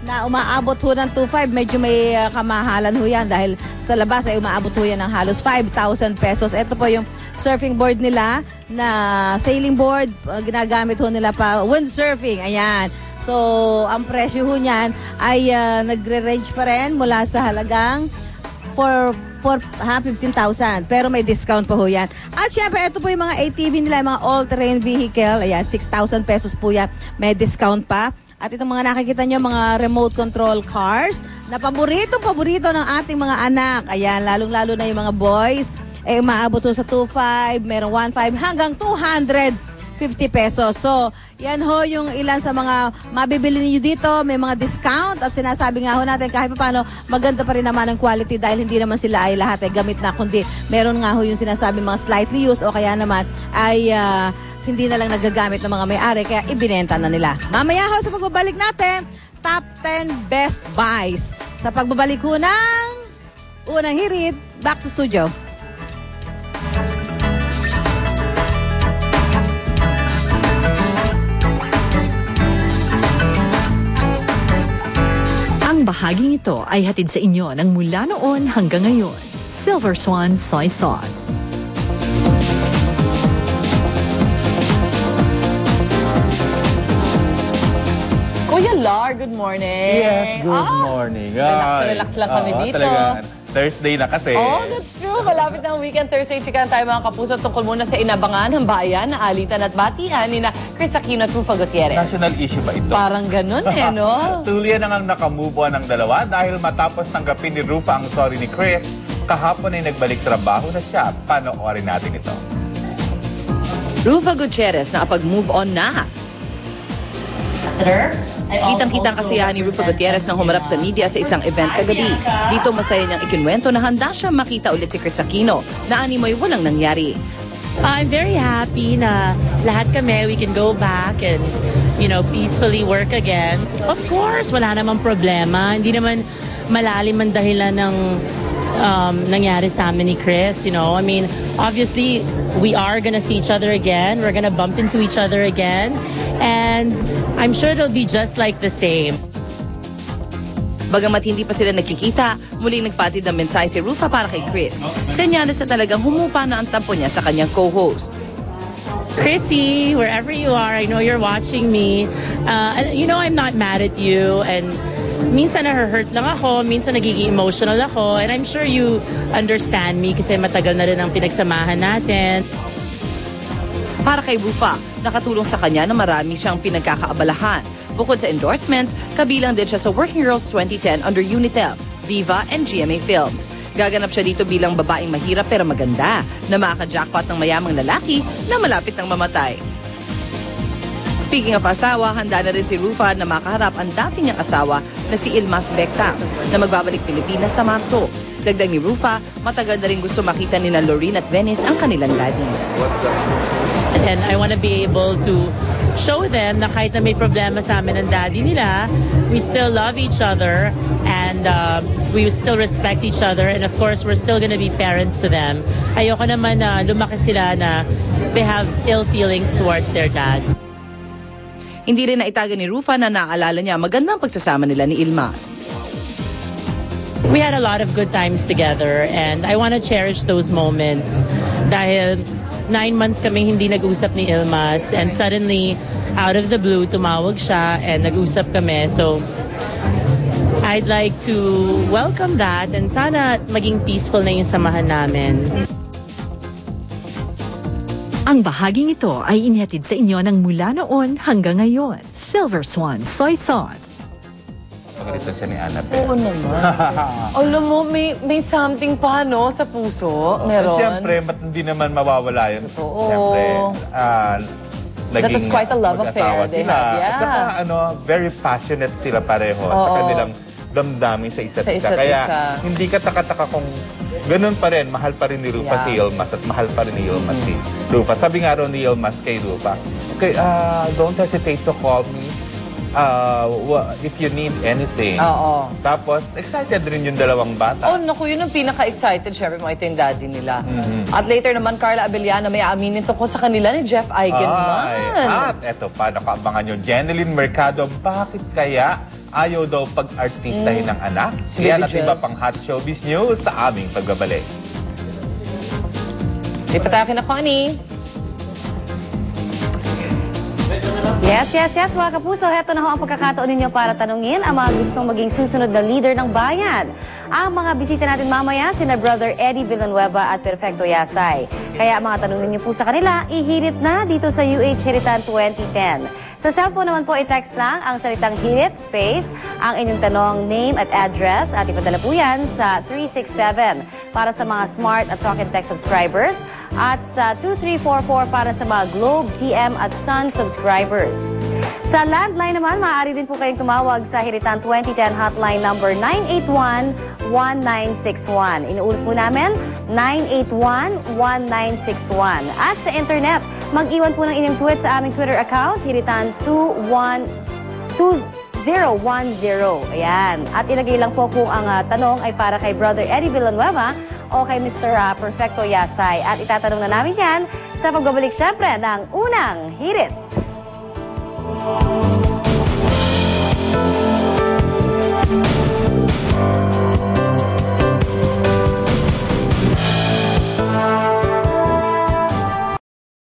na umaabot ho ng 2.5. Medyo may kamahalan ho yan dahil sa labas ay umaabot ho yan ng halos 5,000 pesos. Ito po yung surfing board nila na sailing board. Ginagamit ho nila pa windsurfing. Ayan. So, ang presyo ho niyan ay nagre-range pa rin mula sa halagang 15,000. Pero may discount pa ho yan. At syempre, ito po yung mga ATV nila, mga all-terrain vehicle. Ayan, 6,000 pesos po yan. May discount pa. At itong mga nakikita nyo, mga remote control cars na paborito ng ating mga anak. Ayan, lalong-lalo na yung mga boys. Umaabot sa 2.5, merong 1.5 hanggang 250 pesos. So, yan ho yung ilan sa mga mabibili niyo dito. May mga discount at sinasabi nga ho natin kahit paano maganda pa rin naman ang quality dahil hindi naman sila ay lahat ay gamit na, kundi meron nga ho yung sinasabi mga slightly used o kaya naman ay hindi na lang nagagamit ng mga may-ari kaya ibinenta na nila. Mamaya ho sa pagbabalik natin, top 10 best buys. Sa pagbabalik ho ng unang hirit, back to studio. Ang bahaging ito ay hatid sa inyo ng mula noon hanggang ngayon. Silver Swan Soy Sauce. Kuya Lar, good morning. Yes, good morning. Relax lang kami dito. Talaga, Thursday na kasi. Oh, that's true. Malapit na ang weekend. Thursday, chikahan tayo mga kapuso tungkol muna sa inabangan ng bayan na alitan at batian ni na Chris Aquino at Rufa Gutierrez. National issue ba ito? Parang ganun no? Tuloy na nga nakamove on ang dalawa dahil matapos tanggapin ni Rufa ang sorry ni Chris, kahapon ay nagbalik trabaho na siya. Panoorin natin ito. Rufa Gutierrez nakapag-move on na. Kitang-kitang kasiyahan ni Rufa Gutierrez nang humarap sa media sa isang event kagabi. Dito masaya niyang ikinwento na handa siya makita ulit si Chris Aquino na animoy walang nangyari. I'm very happy na lahat kami, we can go back and, peacefully work again. Of course, wala namang problema. Hindi naman malalim ang dahilan ng nangyari sa amin ni Chris, I mean, obviously, we are gonna see each other again. We're gonna bump into each other again. And I'm sure it'll be just like the same. Bagamat hindi pa sila nagkikita, muling nagpatid ng mensahe si Rufa para kay Chris. Senyales na talagang humupa na ang tampo niya sa kanyang co-host. Chrissy, wherever you are, I know you're watching me. I'm not mad at you, and minsan na-hurt lang ako, minsan nagiging emotional ako, and I'm sure you understand me kasi matagal na rin ang pinagsamahan natin. Para kay Rufa, nakatulong sa kanya na marami siyang pinagkakaabalahan. Bukod sa endorsements, kabilang din siya sa Working Girls 2010 under Unitel, Viva, and GMA Films. Gaganap siya dito bilang babaeng mahirap pero maganda na makaka-jackpot ng mayamang lalaki na malapit ng mamatay. Speaking of asawa, handa na rin si Rufa na makaharap ang dati niyang asawa na si Ilmas Bectas na magbabalik Pilipinas sa Marso. Dagdag ni Rufa, matagal na rin gusto makita ni na Lorene at Venice ang kanilang daddy. And I want to be able to show them na kahit na may problema sa amin ng daddy nila, we still love each other and we still respect each other, and of course, we're still gonna be parents to them. Ayoko naman na lumaki sila na they have ill feelings towards their dad. Hindi rin naitaga ni Rufa na naaalala niya magandang pagsasama nila ni Ilmas. We had a lot of good times together and I want to cherish those moments dahil 9 months kami hindi nag-usap ni Ilmas and suddenly, out of the blue, tumawag siya and nag-usap kami. So, I'd like to welcome that and sana maging peaceful na yung samahan namin. Ang bahaging ito ay inihatid sa inyo ng mula noon hanggang ngayon. Silver Swan Soy Sauce. Pagalitan siya ni Annabelle. Oo naman. Alam mo, may something pa, sa puso. Meron. Siyempre, hindi naman mawawala yun. Oo. Siyempre, that was quite a love affair they had. Yeah. At saka, very passionate sila pareho sa kanilang damdamin sa isa't isa. Kaya, hindi ka taka-taka kung ganun pa rin, mahal pa rin ni Rufa si Ilmas at mahal pa rin ni Ilmas si Rufa. Sabi nga rin ni Ilmas kay Rufa, okay, don't hesitate to call me if you need anything. Oo. Tapos, excited rin yung dalawang bata. Oh, naku, yun ang pinaka-excited. Siyempre, makita yung daddy nila. At later naman, Carla Abellano, may aaminin tungkol sa kanila ni Jeff Eigenman. At eto pa, nakaabangan nyo, Jeneline Mercado, bakit kaya ayaw daw pag-artistahin ng anak. Si Yan Baby at iba Jess. pang hot showbiz news sa aming pagbabalik. Ipatakin na, Connie. Yes, mga kapuso. Heto na ho ang pagkakataon ninyo para tanungin ang mga gustong maging susunod na leader ng bayan. Ang mga bisita natin mamaya, sina Brother Eddie Villanueva at Perfecto Yasay. Kaya mga tanong ninyo po sa kanila, ihirit na dito sa UH Hiritan 2010. Sa cellphone naman po, i-text lang ang salitang hirit, space, ang inyong tanong, name at address at ipadala po yan sa 367 para sa mga smart at talk and text subscribers at sa 2344 para sa mga Globe, TM at Sun subscribers. Sa landline naman, maaari din po kayong tumawag sa Hiritan 2010 hotline number 981-1961. Inuulit po namin, 981-1961. At sa internet, mag-iwan po ng inyong tweet sa aming Twitter account, Hiritan2010. Ayan. At ilagay lang po kung ang tanong ay para kay Brother Eddie Villanueva o kay Mr. Perfecto Yasay. At itatanong na namin yan sa pagbabalik syempre ng unang hirit.